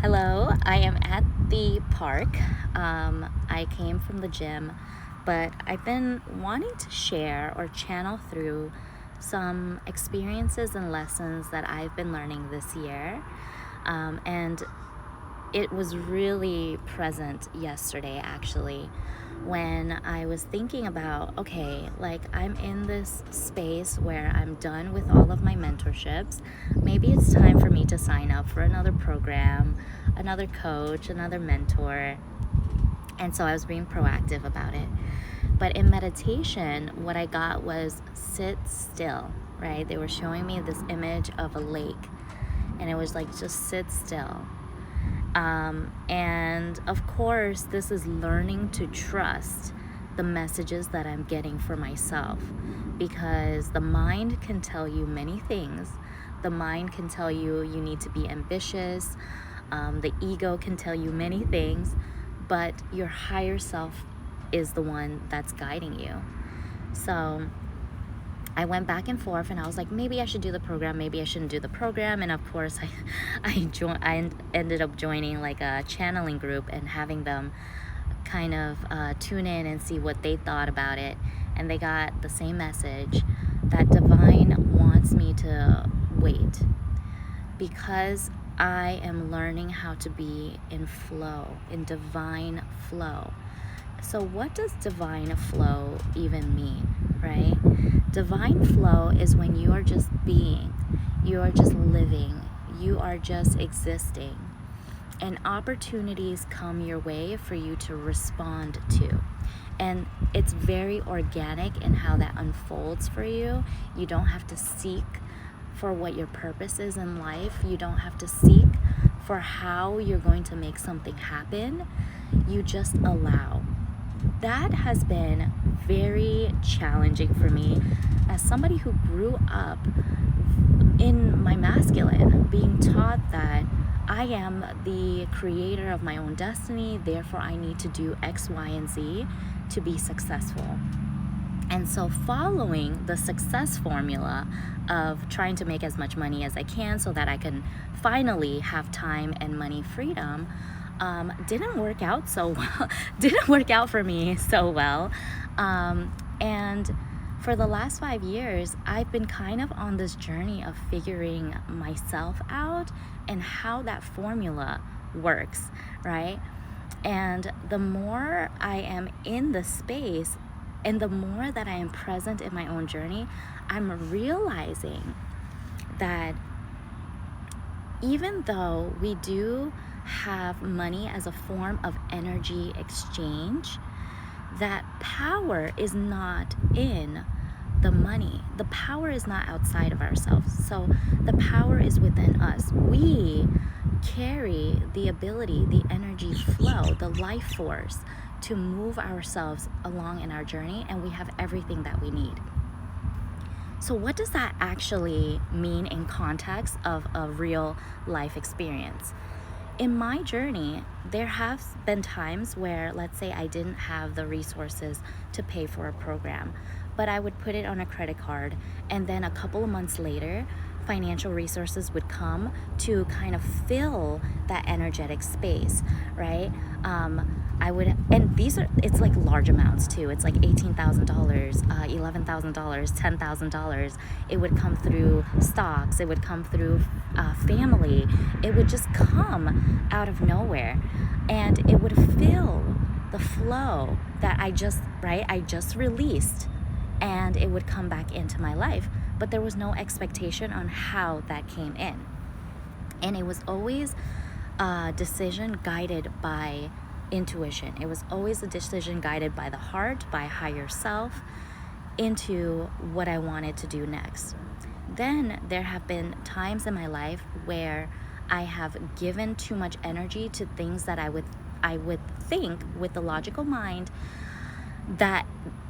Hello, I am at the park. I came from the gym, but I've been wanting to share or channel through some experiences and lessons that I've been learning this year. And it was really present yesterday, actually, when I was thinking about, okay, like I'm in this space where I'm done with all of my mentorships. Maybe it's time for me to sign up for another program, another coach, another mentor. And so I was being proactive about it. But in meditation, what I got was sit still, right? They were showing me this image of a lake, and it was like, just sit still. And of course, this is learning to trust the messages that I'm getting for myself, because the mind can tell you many things. The mind can tell you you need to be ambitious. The ego can tell you many things, but your higher self is the one that's guiding you. So I went back and forth, and I was like, maybe I should do the program, maybe I shouldn't do the program. And of course, I ended up joining like a channeling group and having them kind of tune in and see what they thought about it. And they got the same message that divine wants me to wait, because I am learning how to be in flow, in divine flow. So what does divine flow even mean, right? Divine flow is when you are just being, you are just living, you are just existing, and opportunities come your way for you to respond to. And it's very organic in how that unfolds for you. You don't have to seek for what your purpose is in life. You don't have to seek for how you're going to make something happen. You just allow. That has been very challenging for me as somebody who grew up in my masculine, being taught that I am the creator of my own destiny, therefore I need to do X, Y, and Z to be successful. And so following the success formula of trying to make as much money as I can so that I can finally have time and money freedom, didn't work out so well. Didn't work out for me so well. And for the last 5 years, I've been kind of on this journey of figuring myself out and how that formula works, right? And the more I am in the space and the more that I am present in my own journey, I'm realizing that even though we do have money as a form of energy exchange, that power is not in the money. The power is not outside of ourselves. So the power is within us. We carry the ability, the energy flow, the life force to move ourselves along in our journey, and we have everything that we need. So what does that actually mean in context of a real life experience? In my journey, there have been times where, let's say, I didn't have the resources to pay for a program, but I would put it on a credit card, and then a couple of months later, financial resources would come to kind of fill that energetic space, right? And it's like large amounts too. It's like $18,000, $11,000, $10,000. It would come through stocks. It would come through family. It would just come out of nowhere, and it would fill the flow that I just released, and it would come back into my life. But there was no expectation on how that came in. And it was always a decision guided by intuition. It was always a decision guided by the heart, by higher self, into what I wanted to do next. Then there have been times in my life where I have given too much energy to things that I would think with the logical mind that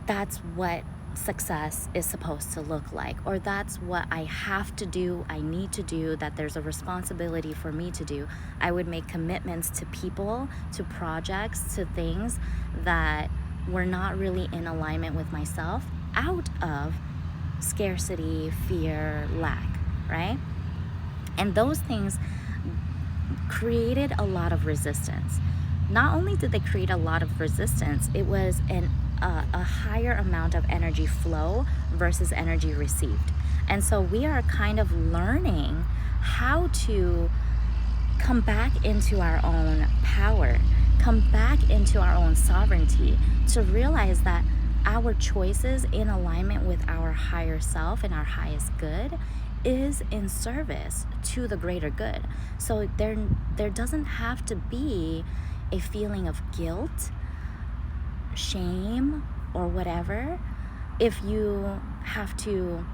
that's what success is supposed to look like, or that's what I have to do, I need to do, that there's a responsibility for me to do. I would make commitments to people, to projects, to things that were not really in alignment with myself, out of scarcity, fear, lack, right? And those things created a lot of resistance. Not only did they create a lot of resistance, it was a higher amount of energy flow versus energy received. And so we are kind of learning how to come back into our own power, come back into our own sovereignty, to realize that our choices in alignment with our higher self and our highest good is in service to the greater good. So there doesn't have to be a feeling of guilt, shame, or whatever if you have to,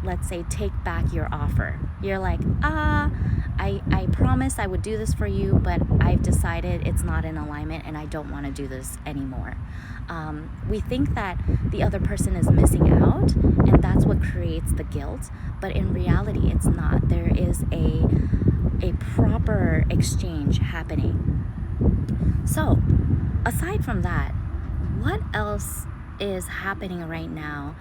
let's say, take back your offer. You're like, I promised I would do this for you, but I've decided it's not in alignment and I don't want to do this anymore. We think that the other person is missing out, and that's what creates the guilt, but in reality it's not. There is a proper exchange happening. So aside from that, what else is happening right now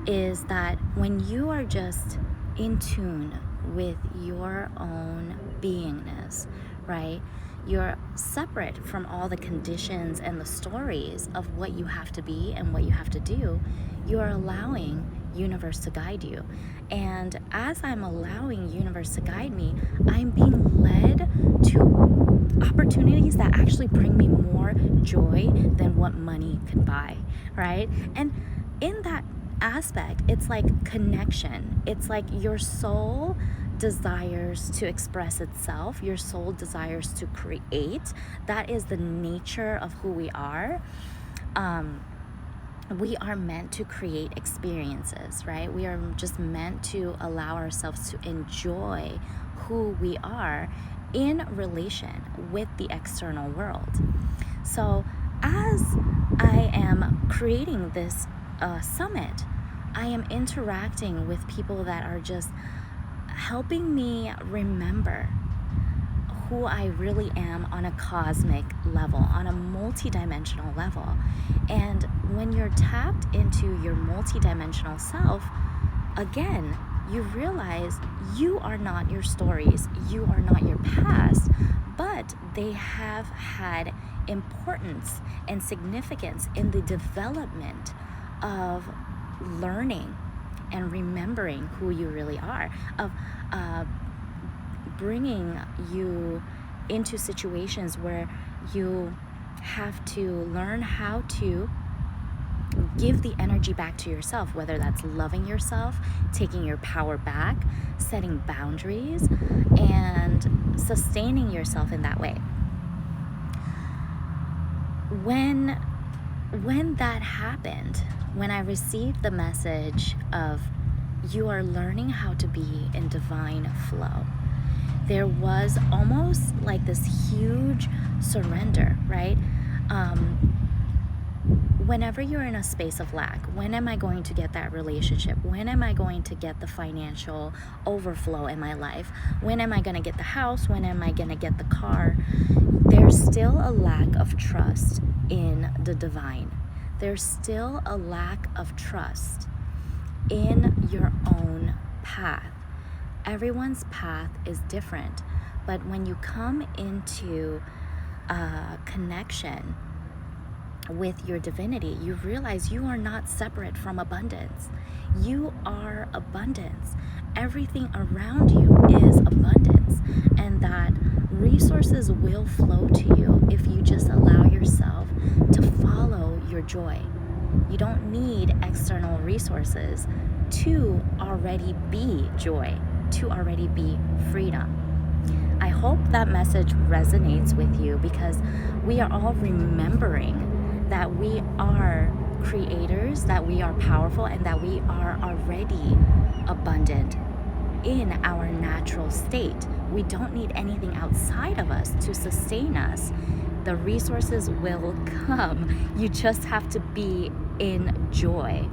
is that when you are just in tune with your own beingness, right? You're separate from all the conditions and the stories of what you have to be and what you have to do. You are allowing universe to guide you. And as I'm allowing universe to guide me, I'm being led to opportunities that actually bring me more joy than what money can buy, right? And in that aspect, it's like connection. It's like your soul desires to express itself. Your soul desires to create. That is the nature of who we are. We are meant to create experiences, right? We are just meant to allow ourselves to enjoy who we are in relation with the external world. So as I am creating this summit, I am interacting with people that are just helping me remember who I really am on a cosmic level, on a multidimensional level. And when you're tapped into your multidimensional self, again, you realize you are not your stories, you are not your past, but they have had importance and significance in the development of learning and remembering who you really are, of bringing you into situations where you have to learn how to give the energy back to yourself, whether that's loving yourself, taking your power back, setting boundaries, and sustaining yourself in that way. When that happened, when I received the message of you are learning how to be in divine flow, there was almost like this huge surrender, right? Whenever you're in a space of lack, when am I going to get that relationship? When am I going to get the financial overflow in my life? When am I going to get the house? When am I going to get the car? There's still a lack of trust in the divine. There's still a lack of trust in your own path. Everyone's path is different, but when you come into a connection with your divinity, you realize you are not separate from abundance. You are abundance. Everything around you is abundance, and that resources will flow to you if you just allow yourself to follow your joy. You don't need external resources to already be joy, to already be freedom. I hope that message resonates with you, because we are all remembering that we are creators, that we are powerful, and that we are already abundant in our natural state. We don't need anything outside of us to sustain us. The resources will come. You just have to be in joy.